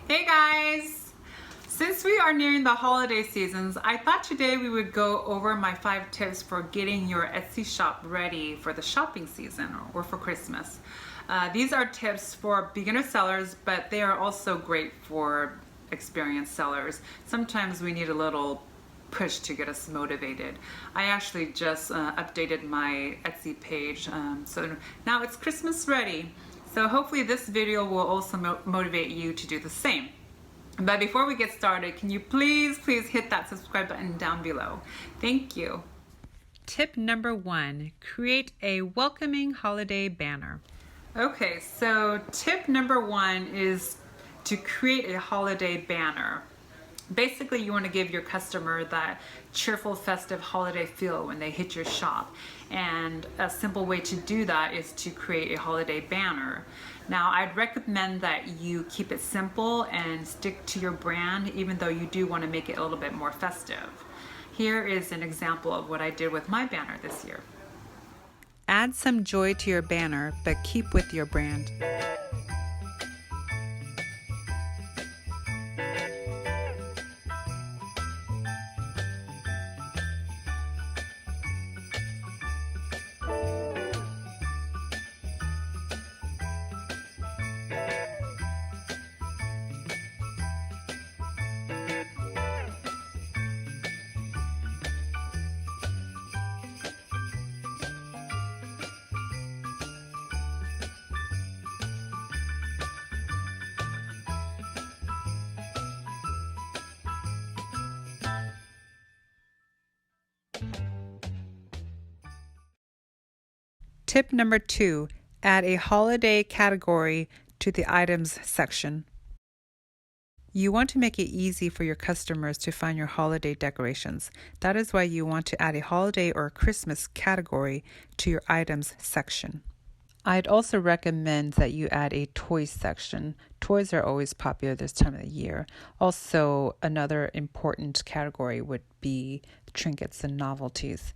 Hey guys! Since we are nearing the holiday seasons, I thought today we would go over my 5 tips for getting your Etsy shop ready for the shopping season or for Christmas. These are tips for beginner sellers, but they are also great for experienced sellers. Sometimes we need a little push to get us motivated. I actually just updated my Etsy page, so now it's Christmas ready. So hopefully this video will also motivate you to do the same. But before we get started, can you please hit that subscribe button down below? Thank you. Tip number 1, create a welcoming holiday banner. Okay, so tip number 1 is to create a holiday banner. Basically, you want to give your customer that cheerful, festive holiday feel when they hit your shop. And a simple way to do that is to create a holiday banner. Now, I'd recommend that you keep it simple and stick to your brand, even though you do want to make it a little bit more festive. Here is an example of what I did with my banner this year. Add some joy to your banner, but keep with your brand. Tip number 2, add a holiday category to the items section. You want to make it easy for your customers to find your holiday decorations. That is why you want to add a holiday or Christmas category to your items section. I'd also recommend that you add a toys section. Toys are always popular this time of the year. Also, another important category would be trinkets and novelties.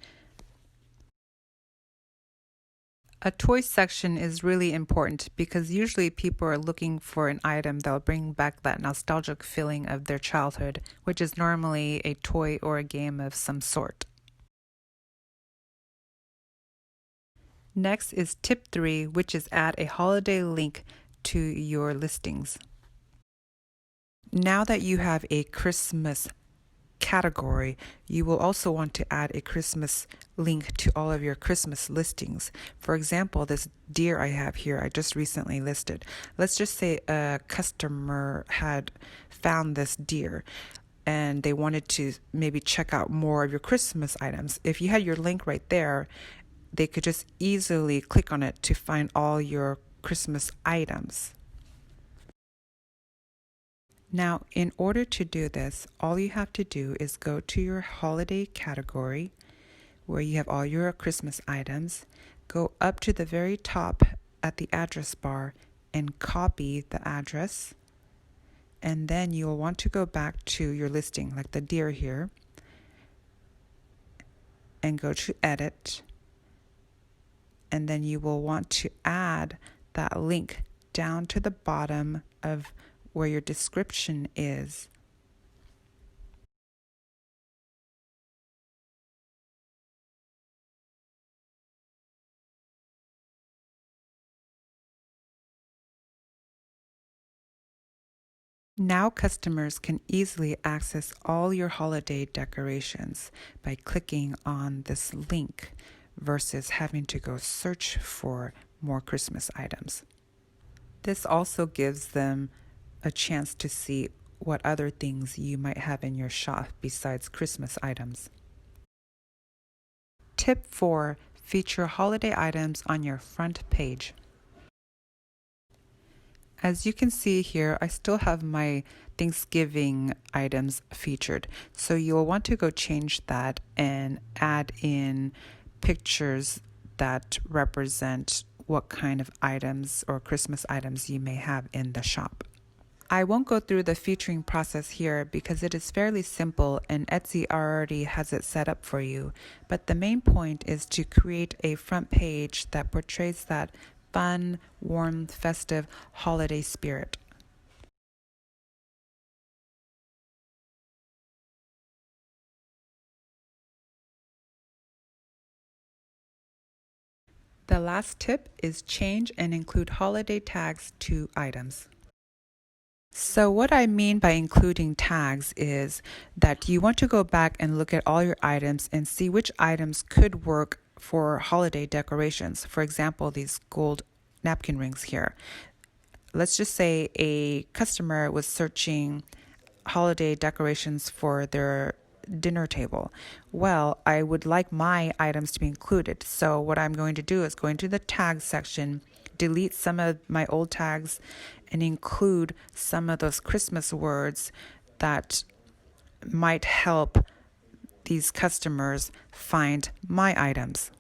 A toy section is really important because usually people are looking for an item that will bring back that nostalgic feeling of their childhood, which is normally a toy or a game of some sort. Next is tip 3, which is add a holiday link to your listings. Now that you have a Christmas category, you will also want to add a Christmas link to all of your Christmas listings. For example, this deer I have here, I just recently listed. Let's just say a customer had found this deer and they wanted to maybe check out more of your Christmas items. If you had your link right there, they could just easily click on it to find all your Christmas items. Now, in order to do this, all you have to do is go to your holiday category where you have all your Christmas items, go up to the very top at the address bar and copy the address, and then you'll want to go back to your listing, like the deer here, and go to edit, and then you will want to add that link down to the bottom of where your description is. Now customers can easily access all your holiday decorations by clicking on this link versus having to go search for more Christmas items. This also gives them a chance to see what other things you might have in your shop besides Christmas items. Tip 4, feature holiday items on your front page. As you can see here, I still have my Thanksgiving items featured. So you'll want to go change that and add in pictures that represent what kind of items or Christmas items you may have in the shop. I won't go through the featuring process here because it is fairly simple and Etsy already has it set up for you. But the main point is to create a front page that portrays that fun, warm, festive holiday spirit. The last tip is change and include holiday tags to items. So what I mean by including tags is that you want to go back and look at all your items and see which items could work for holiday decorations. For example, these gold napkin rings here. Let's just say a customer was searching holiday decorations for their dinner table. Well, I would like my items to be included. So what I'm going to do is go into the tags section, delete some of my old tags, and include some of those Christmas words that might help these customers find my items.